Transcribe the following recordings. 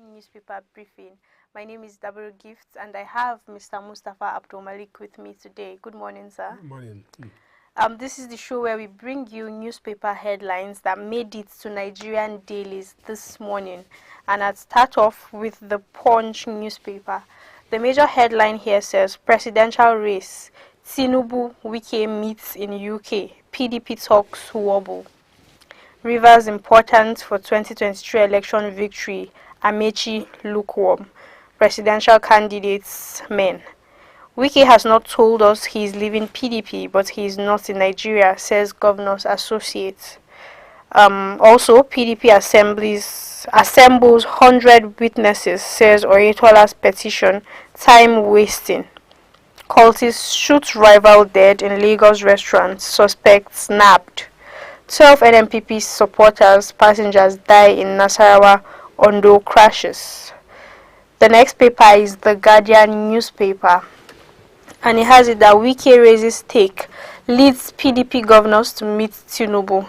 morning newspaper briefing. My name is Dabaru Gifts and I have Mr. Mustafa Abdul Malik with me today. Good morning, sir. Good morning. This is the show where we bring you newspaper headlines that made it to Nigerian dailies this morning. And I'll start off with the Punch newspaper. The major headline here says, Presidential race, Tinubu, Wike meets in UK, PDP talks wobble. Rivers important for 2023 election victory, Amechi lukewarm. Presidential candidates men. Wike has not told us he is leaving PDP, but he is not in Nigeria, says Governor's Associate. Also, PDP assembles 100 witnesses, says Oyetola's petition, time wasting. Cultists shoot rival dead in Lagos restaurant, suspects nabbed. 12 NMPP supporters, passengers die in Nasarawa Ondo crashes. The next paper is the Guardian newspaper, and it has it that Wike raises stake, leads PDP governors to meet Tinubu.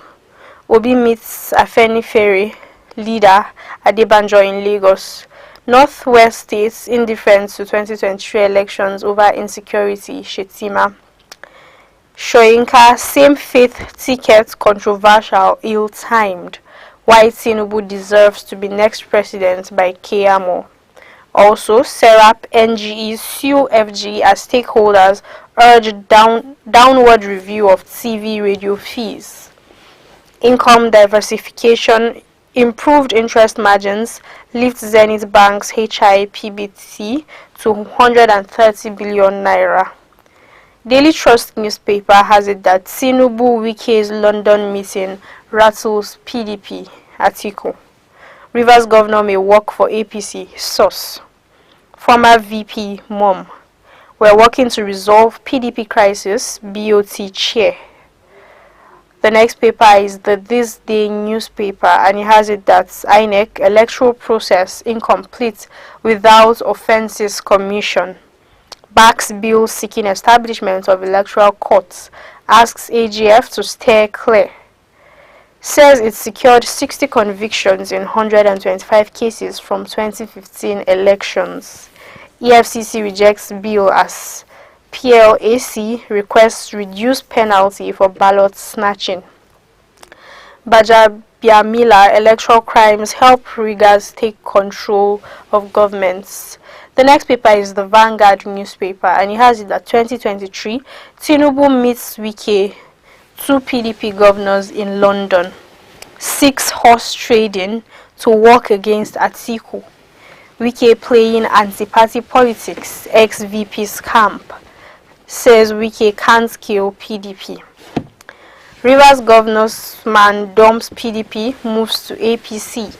Obi meets Ifeanyi leader Adebanjo in Lagos. Northwest states indifferent to 2023 elections over insecurity, Shetima. Shoyinka, same faith ticket controversial, ill-timed. Why Tinubu deserves to be next president by Keyamo. Also, Serap NGE sue FG as stakeholders urge downward review of TV radio fees. Income diversification, improved interest margins, lifts Zenith Bank's HIPBT to 130 billion naira. Daily Trust newspaper has it that Tinubu Wike's London meeting rattles PDP article. Rivers Governor may work for APC, source. Former VP mom. We're working to resolve PDP crisis, BOT chair. The next paper is the This Day newspaper, and it has it that INEC electoral process incomplete without offences commission. Backs bill seeking establishment of electoral courts, asks AGF to steer clear. Says it secured 60 convictions in 125 cases from 2015 elections. EFCC rejects bill as PLAC requests reduced penalty for ballot snatching. Bajabiamila electoral crimes help riggers take control of governments. The next paper is the Vanguard newspaper, and it has it that 2023 Tinubu meets Wike, 2 PDP governors in London. 6 horse trading to work against Atiku. Wike playing anti-party politics, ex-VP's camp. Says Wike can't kill PDP. Rivers governor's man dumps PDP, moves to APC.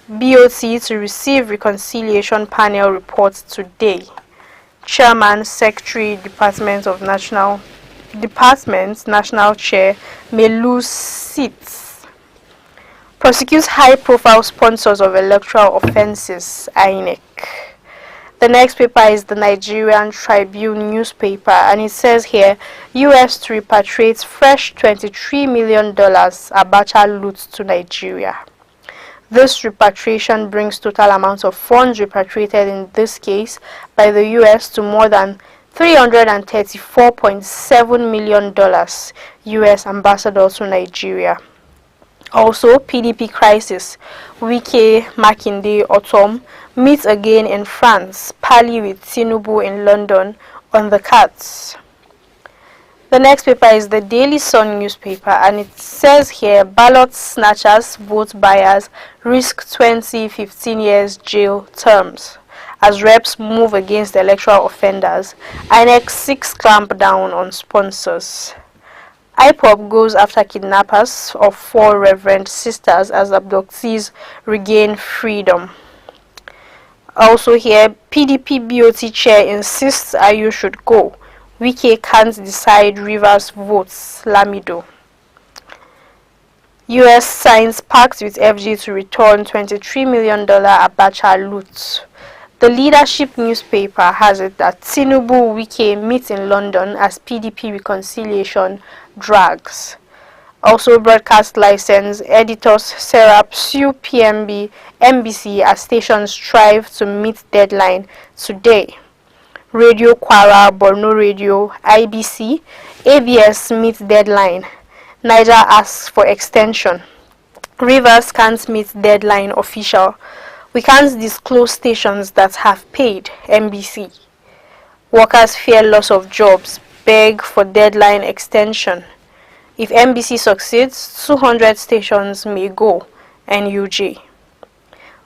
BOT to receive reconciliation panel reports today. Chairman, Secretary, National Chair may lose seats. Prosecutes high-profile sponsors of electoral offences, INEC. The next paper is the Nigerian Tribune newspaper, and it says here, U.S. to repatriate fresh $23 million Abacha loot to Nigeria. This repatriation brings total amount of funds repatriated in this case by the U.S. to more than $334.7 million U.S. ambassador to Nigeria. Also, PDP crisis. Wike, Makinde, Ortom meet again in France, parley with Tinubu in London on the cards. The next paper is the Daily Sun newspaper, and it says here, ballot snatchers, vote buyers risk 15 years jail terms. As reps move against electoral offenders, INEC seeks clamp down on sponsors. IPOB goes after kidnappers of 4 Reverend Sisters as abductees regain freedom. Also here, PDP BOT chair insists Ayu should go. Wike can't decide Rivers votes, Lamido. US signs pact with FG to return $23 million Abacha loot. The Leadership newspaper has it that Tinubu Wike meet in London as PDP reconciliation drags. Also, broadcast license editors Serap sue PMB, MBC as stations strive to meet deadline today. Radio Kwara, Borno Radio, IBC, ABS meet deadline. Niger asks for extension. Rivers can't meet deadline official. We can't disclose stations that have paid, MBC. Workers fear loss of jobs, beg for deadline extension. If MBC succeeds, 200 stations may go, NUJ.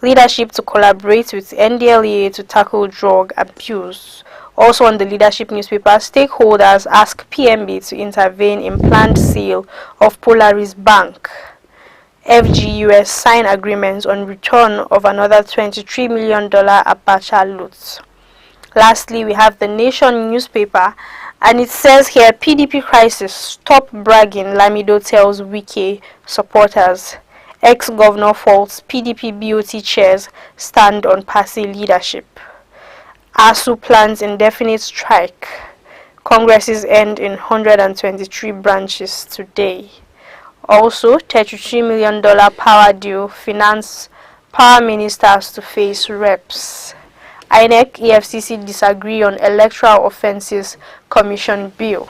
Leadership to collaborate with NDLEA to tackle drug abuse. Also on the leadership newspaper, stakeholders ask PMB to intervene in planned sale of Polaris Bank. FGUS sign agreements on return of another $23 million Abacha loot. Lastly, we have the Nation newspaper, and it says here, PDP crisis, stop bragging, Lamido tells Wike supporters. Ex-governor faults PDP BOT chairs stand on party leadership. ASU plans indefinite strike. Congresses end in 123 branches today. Also, $33 million power deal finance power ministers to face reps. INEC, EFCC disagree on Electoral Offences Commission bill.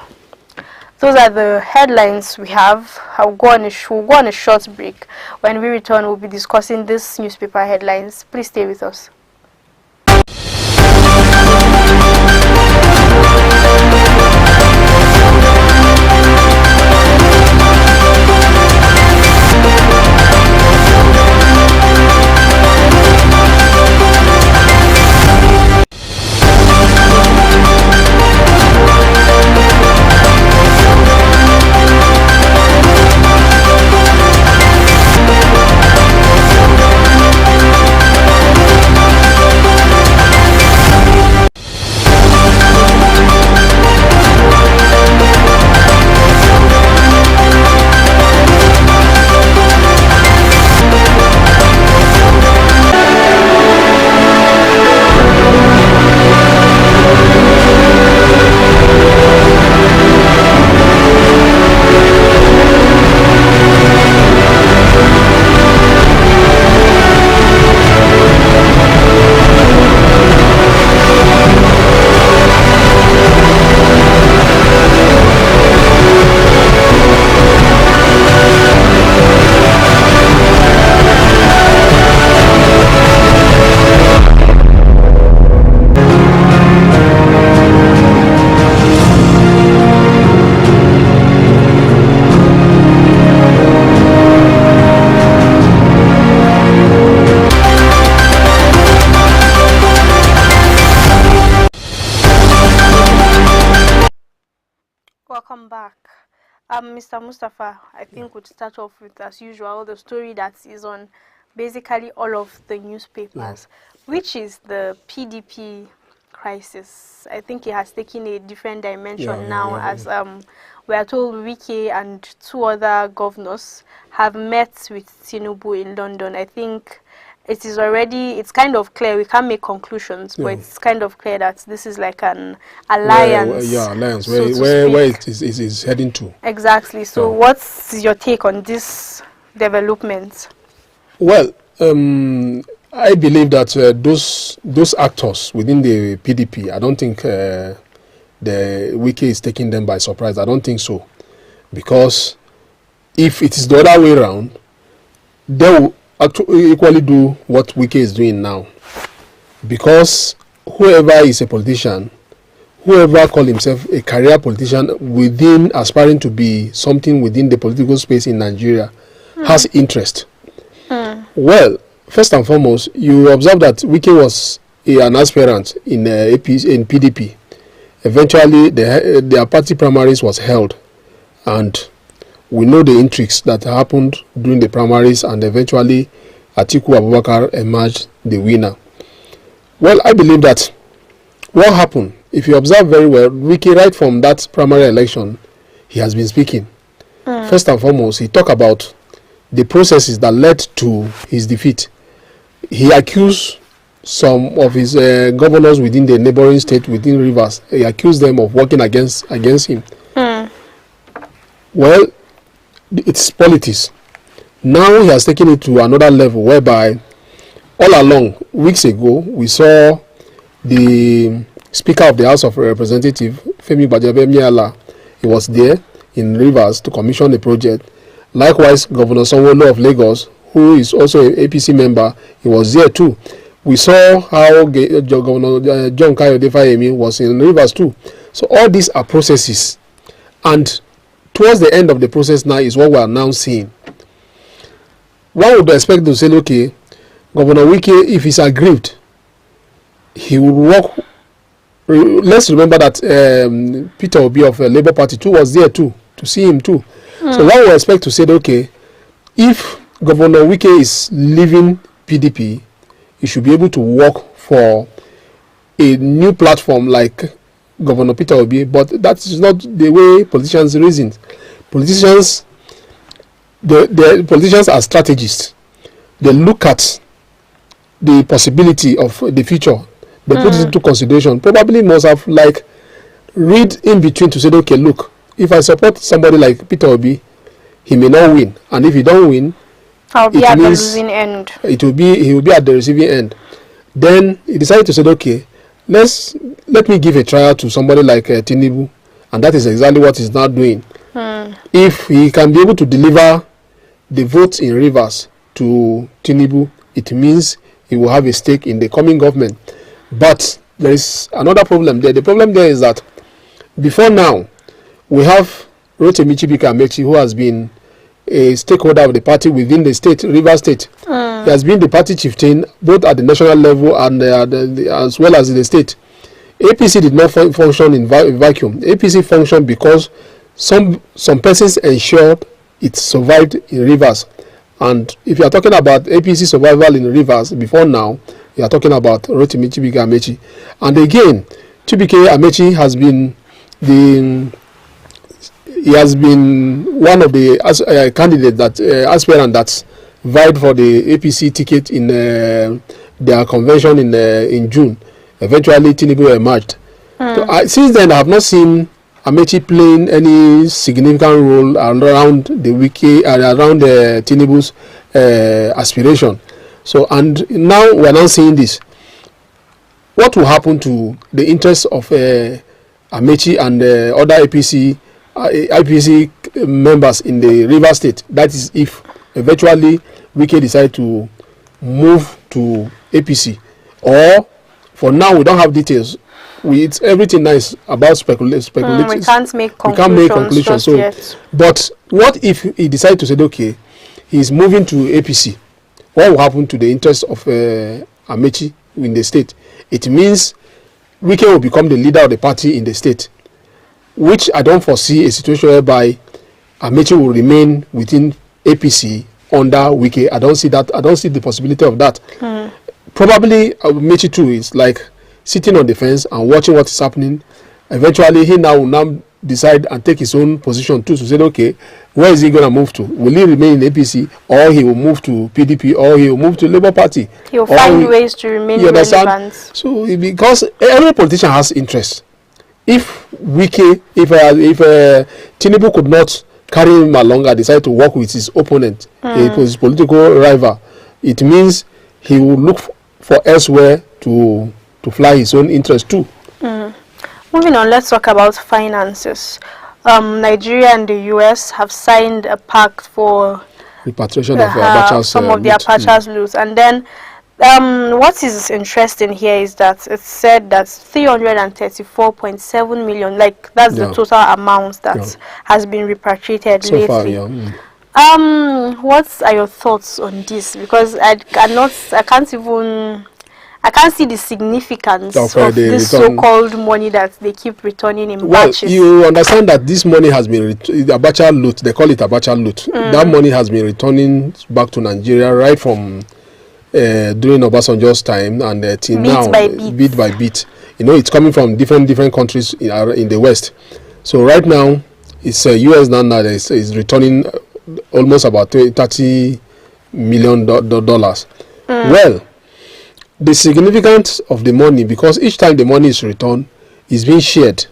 Those are the headlines we have. We'll go on a short break. When we return, we'll be discussing these newspaper headlines. Please stay with us. Welcome back. Mr. Mustafa, I think we'll start off with, as usual, the story that is on basically all of the newspapers, which is the PDP crisis. I think it has taken a different dimension now, as we are told Wike and two other governors have met with Tinubu in London. I think it is already, it's kind of clear, we can't make conclusions, but it's kind of clear that this is like an alliance. Alliance, where it is heading to. Exactly. So what's your take on this development? Well, I believe that those actors within the PDP, I don't think the Wike is taking them by surprise. I don't think so. Because if it is the other way around, they will equally do what Wike is doing now, because whoever is a politician, whoever calls himself a career politician within aspiring to be something within the political space in Nigeria has interest. Well, first and foremost, you observe that Wike was an aspirant in PDP. Eventually, their party primaries was held, and we know the intrigues that happened during the primaries, and eventually Atiku Abubakar emerged the winner. Well, I believe that what happened, if you observe very well, Wike, right from that primary election, he has been speaking. First and foremost, he talked about the processes that led to his defeat. He accused some of his governors within the neighboring state, within Rivers. He accused them of working against him. Well, it's politics. Now he has taken it to another level whereby all along, weeks ago, we saw the Speaker of the House of Representatives, Femi Gbajabiamila. He was there in Rivers to commission the project. Likewise, Governor Sanwo-Olu of Lagos, who is also an APC member, he was there too. We saw how Governor John Kayode Fayemi was in Rivers too. So all these are processes. And towards the end of the process now is what we are now seeing. One would expect to say, okay, Governor Wike, if he's aggrieved, he will work. Let's remember that Peter Obi of Labour Party too was there too, to see him too. So one would expect to say, okay, if Governor Wike is leaving PDP, he should be able to work for a new platform like Governor Peter Obi, but that is not the way politicians reason. Politicians, the politicians are strategists. They look at the possibility of the future. They put it into consideration. Probably must have like read in between to say, okay, look, if I support somebody like Peter Obi, he may not win, and if he don't win, I'll be at the losing end. He will be at the receiving end. Then he decided to say, okay, let me give a trial to somebody like Tinubu, and that is exactly what he's now doing. If he can be able to deliver the votes in Rivers to Tinubu, it means he will have a stake in the coming government. But there is another problem there. The problem there is that before now, we have Rotimi Amechi, who has been a stakeholder of the party within the state, Rivers State. He has been the party chieftain both at the national level and as well as in the state. APC did not function in vacuum. APC functioned because some persons ensured it survived in Rivers. And if you are talking about APC survival in Rivers before now, you are talking about Rotimi Amechi. And again, Amechi has been one of the candidates that aspirant that vied for the APC ticket in their convention in June. Eventually, Tinubu emerged. So, since then, I have not seen Amechi playing any significant role around the wiki around Tinubu's aspiration. So, and now we are now seeing this. What will happen to the interests of Amechi and other IPC members in the River State? That is, if eventually Wike decide to move to APC, or for now we don't have details. It's everything nice about speculation. We can't make conclusions. So, yet. But what if he decide to say, okay, he's moving to APC? What will happen to the interest of Amechi in the state? It means Wike will become the leader of the party in the state, which I don't foresee a situation whereby Amechi will remain within APC under Wike. I don't see that. I don't see the possibility of that. Probably Amechi too is like sitting on the fence and watching what is happening. Eventually, he will now decide and take his own position too to say, okay, where is he going to move to? Will he remain in APC, or he will move to PDP, or he will move to Labour Party? He will find ways to remain relevant. So, because every politician has interest. If Wike, if Tinubu could not carry him along and decide to work with his opponent, his political rival, it means he will look for elsewhere to fly his own interest too. Moving on, let's talk about finances. Nigeria and the US have signed a pact for repatriation of Abacha's some of the Abacha's loot. And then what is interesting here is that it's said that 334.7 million, like that's the total amount that has been repatriated so lately. Far, what are your thoughts on this? Because I can't see the significance of this so-called money that they keep returning in batches. Well, you understand that this money has been Abacha loot. They call it Abacha loot. That money has been returning back to Nigeria right from during Obasanjo's time and till now, bit by bit. You know, it's coming from different countries in the West. So right now, it's US now that is returning almost about $30 million. Well, the significance of the money, because each time the money is returned, is being shared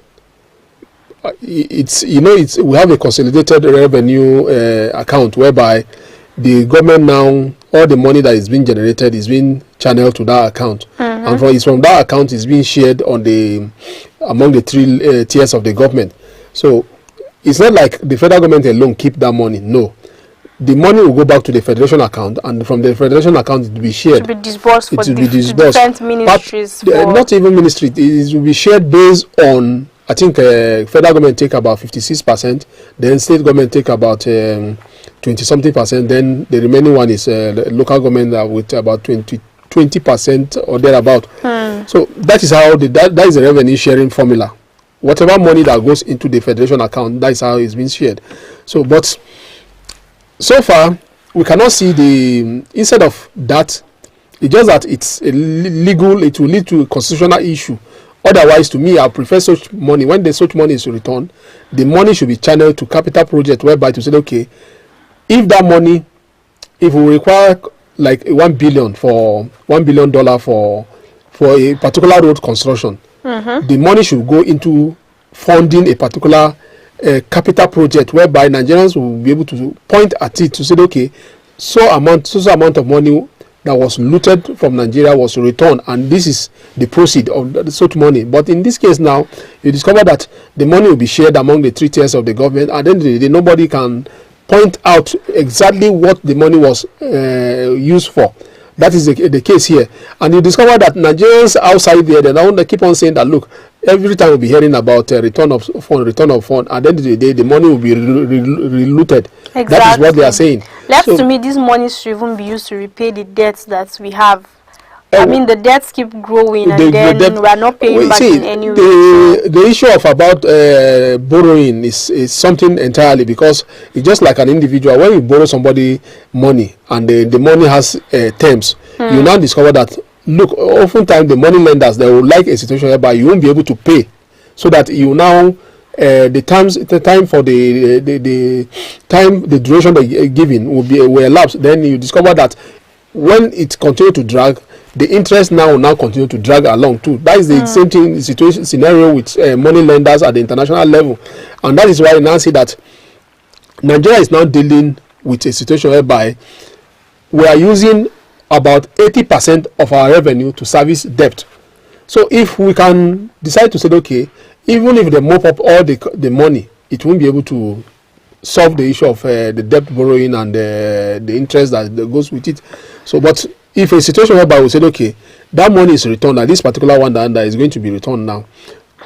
it's we have a consolidated revenue account whereby the government now, all the money that is being generated is being channeled to that account, and from that account is being shared on among the three tiers of the government. So it's not like the federal government alone keep that money. No, the money will go back to the federation account, and from the federation account it will be shared. It will be disbursed for different ministries. Not even ministry. It will be shared based on, I think federal government take about 56%, then state government take about 20-something%, then the remaining one is local government with about 20% or thereabout. So that is how that is a revenue sharing formula. Whatever money that goes into the federation account, that is how it's been shared. So, but so far we cannot see instead of that, it's just that it's a legal, it will lead to a constitutional issue. Otherwise, to me, I prefer such money. When such money is returned, the money should be channeled to capital project, whereby to say, okay, if that money, if we require like $1 billion for a particular road construction, the money should go into funding a particular capital project, whereby Nigerians will be able to point at it to say, okay, so amount of money that was looted from Nigeria was returned, and this is the proceed of such money. But in this case now, you discover that the money will be shared among the three tiers of the government, and then nobody can point out exactly what the money was used for. That is the case here. And you discover that Nigerians outside there, they keep on saying that, look, every time we'll be hearing about return of fund, at the end of the day, the money will be relooted. Exactly. That is what they are saying. To me, this money should even be used to repay the debts that we have. I mean, the debts keep growing, and then we are not paying back in any way. The issue of about borrowing is something entirely, because it's just like an individual. When you borrow somebody money and the money has terms, you now discover that, look, oftentimes the money lenders, they will like a situation whereby you won't be able to pay, so that you now the time for the duration they given will elapse. Then you discover that when it continues to drag, the interest now continue to drag along too. That is the same thing scenario with money lenders at the international level, and that is why you now see that Nigeria is now dealing with a situation whereby we are using about 80% of our revenue to service debt. So if we can decide to say, okay, even if they mop up all the money, it won't be able to solve the issue of the debt borrowing and the interest that goes with it. So, but if a situation whereby we said, okay, that money is returned, and this particular one that is going to be returned now,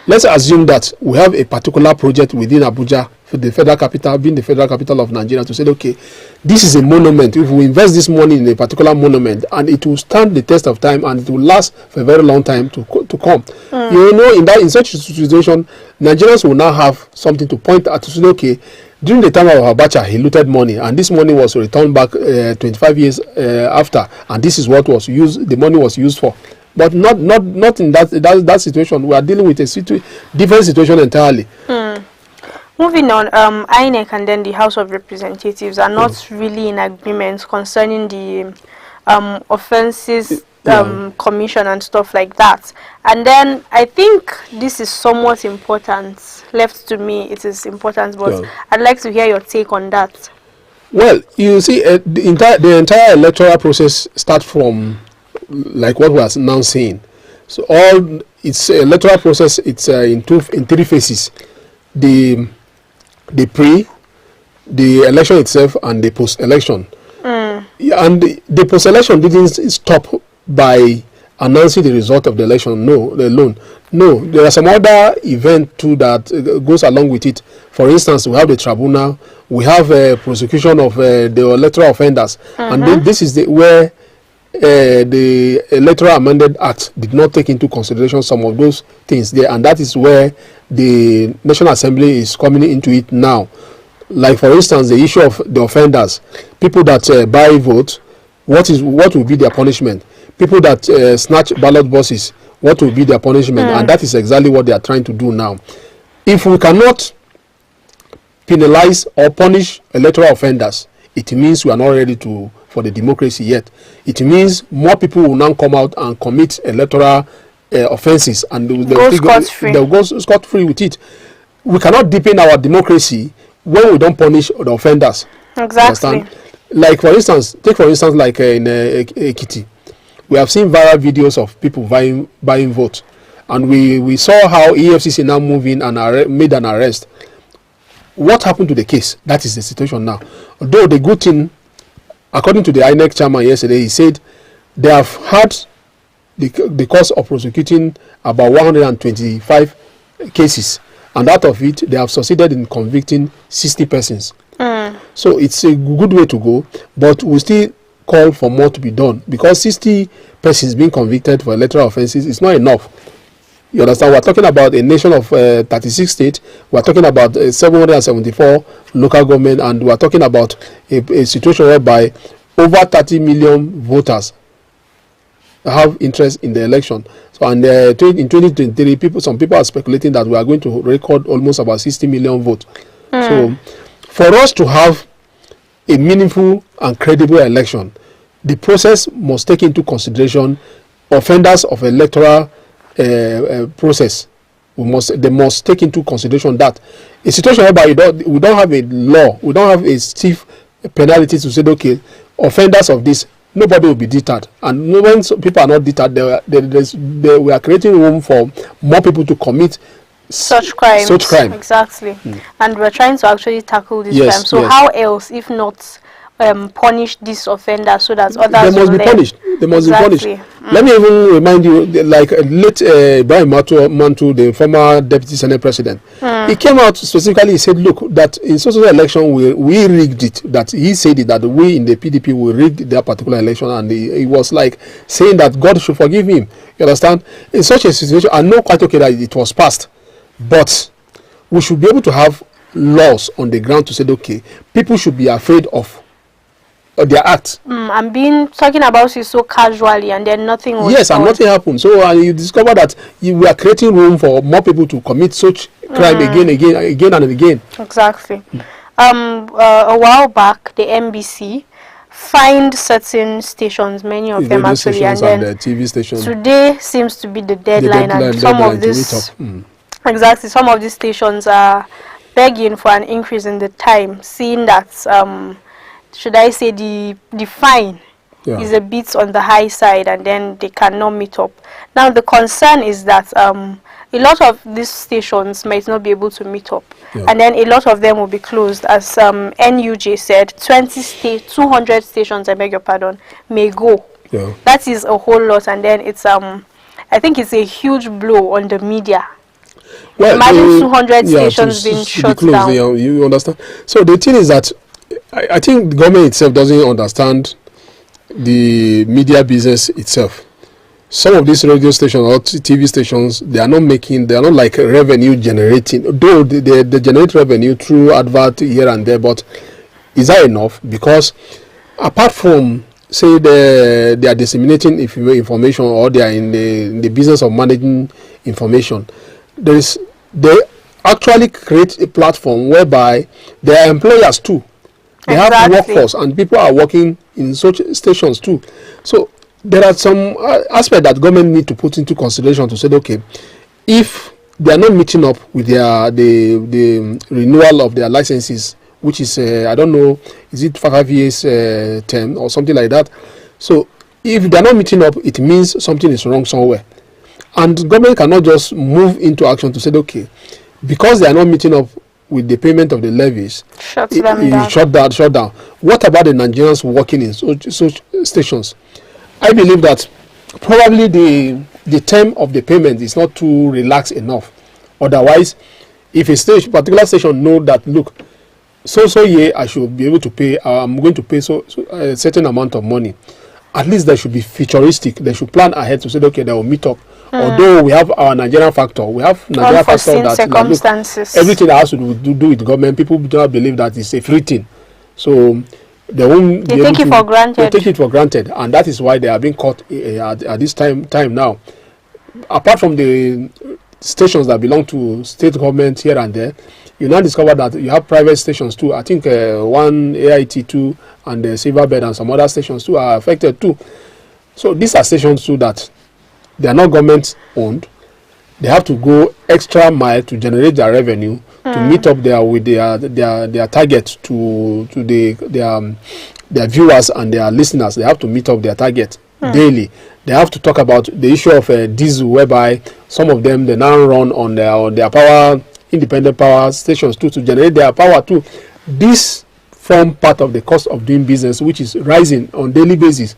let's assume that we have a particular project within Abuja, for the federal capital, being the federal capital of Nigeria, to say, okay, this is a monument. If we invest this money in a particular monument, and it will stand the test of time, and it will last for a very long time to come. You know, in such a situation, Nigerians will now have something to point at, to say, okay, during the time of Abacha, he looted money, and this money was returned back 25 years after, and this is what was used. The money was used for, but not in that situation. We are dealing with a different situation entirely. Moving on, INEC and then the House of Representatives are not really in agreement concerning the offences commission and stuff like that. And then I think this is somewhat important. Left to me, it is important, but I'd like to hear your take on that. Well, you see, the entire electoral process starts from like what we are now saying. So it's electoral process. It's in three phases: the pre, the election itself, and the post-election. And the post-election didn't stop by announcing the result of the election. No, there are some other event too that goes along with it. For instance, we have the tribunal, we have prosecution of the electoral offenders, and then this is where the Electoral Amended Act did not take into consideration some of those things there, and that is where the National Assembly is coming into it now. Like, for instance, the issue of the offenders, people that buy votes, what will be their punishment? People that snatch ballot boxes, what will be their punishment? And that is exactly what they are trying to do now. If we cannot penalize or punish electoral offenders, it means we are not ready for the democracy yet. It means more people will now come out and commit electoral offenses, and they'll go scot-free with it. we cannot deepen our democracy when we don't punish the offenders. Exactly. Like for instance, like in Ekiti, we have seen viral videos of people buying votes, and we saw how EFCC now moved in and made an arrest. What happened to the case? That is the situation now. Although the good thing, according to the INEC chairman yesterday, he said they have had the cost of prosecuting about 125 cases, and out of it they have succeeded in convicting 60 persons. So it's a good way to go, but we still call for more to be done, because 60 persons being convicted for electoral offences is not enough. You understand? We're talking about a nation of 36 states. We're talking about 774 local government, and we're talking about a situation whereby over 30 million voters have interest in the election. So, and in 2023, some people are speculating that we are going to record almost about 60 million votes. So, for us to have a meaningful and credible election, the process must take into consideration offenders of electoral process. They must take into consideration that a situation whereby we don't have a law, we don't have a stiff penalty to say, okay, offenders of this, nobody will be deterred. And when people are not deterred, we are creating room for more people to commit such crimes. Exactly. And we're trying to actually tackle this crime. So how else, if not punish these offenders so that others they must be punished. They must be punished. Let me even remind you, like late Brian Mantu, the former deputy Senate president, he came out specifically. He said, "Look, that in social election we rigged it. That he said it, that we in the PDP we rigged that particular election, and he was like saying that God should forgive him. You understand? In such a situation, I know quite okay that it was passed, but we should be able to have laws on the ground to say, okay, people should be afraid of their acts. And talking about it so casually, and then nothing was Yes, and nothing happened. So you discover that we are creating room for more people to commit such crime again and again. Exactly. A while back, the NBC fined certain stations, many of them actually, and then the TV stations. Today seems to be the deadline, and some of these exactly, some of these stations are begging for an increase in the time, seeing that should I say the fine is a bit on the high side, and then they cannot meet up. Now the concern is that a lot of these stations might not be able to meet up, and then a lot of them will be closed. As NUJ said, 200 stations, I beg your pardon, may go. That is a whole lot, and then it's I think it's a huge blow on the media. Well, imagine 200 stations being shut down. You understand? So the thing is that I think the government itself doesn't understand the media business itself. Some of these radio stations or TV stations, they are not like revenue generating, though they generate revenue through advert here and there, but is that enough? Because apart from, say, they are disseminating information, or they are in the business of managing information, they actually create a platform whereby they are employers too. They have workforce, and people are working in such stations too. So there are some aspects that government need to put into consideration to say, okay, if they are not meeting up with the renewal of their licenses, which is I don't know, is it 5 years term or something like that? So if they are not meeting up, it means something is wrong somewhere, and government cannot just move into action to say, okay, because they are not meeting up with the payment of the levies, shut down. What about the Nigerians working in such stations? I believe that probably the term of the payment is not too relaxed enough. Otherwise, if a particular station know that, look, so year I should be able to pay, I'm going to pay a certain amount of money, at least they should be futuristic. They should plan ahead to say, okay, they will meet up. Although we have our Nigerian factor, circumstances. Everything that has to do with government, people do not believe that it's a free thing. So they won't. They take it for granted. They take it for granted, and that is why they are being caught at this time now. Apart from the stations that belong to state government here and there, you now discover that you have private stations too. I think one AIT2 and the Silverbird and some other stations too are affected too. So these are stations too that they are not government owned. They have to go extra mile to generate their revenue to meet up with their target to their viewers and their listeners. They have to meet up their target daily. They have to talk about the issue of diesel, whereby some of them they now run on their power, independent power stations to generate their power too. This form part of the cost of doing business, which is rising on daily basis.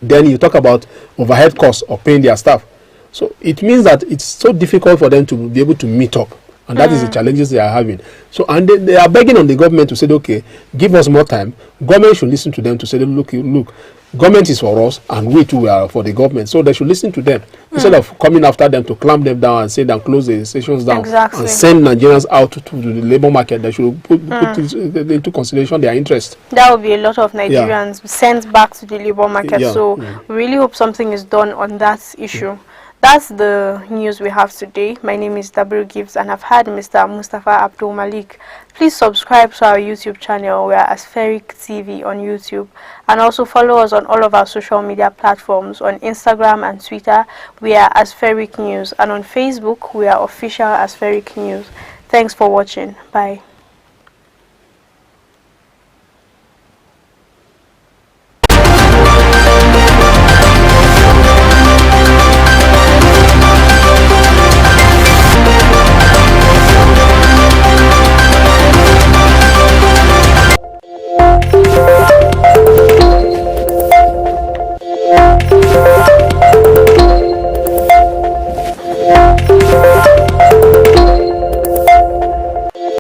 Then you talk about overhead costs of paying their staff. So it means that it's so difficult for them to be able to meet up. And that is the challenges they are having. So, and they are begging on the government to say, okay, give us more time. Government should listen to them to say, look, government is for us and we too are for the government. So they should listen to them instead of coming after them to clamp them down and say them close the stations down and send Nigerians out to the labor market. They should put into consideration their interest. That would be a lot of Nigerians sent back to the labor market. So we really hope something is done on that issue. That's the news we have today. My name is W. Gibbs and I've had Mr. Mustafa Abdul Malik. Please subscribe to our YouTube channel. We are Aspheric TV on YouTube. And also follow us on all of our social media platforms. On Instagram and Twitter, we are Aspheric News. And on Facebook, we are official Aspheric News. Thanks for watching. Bye.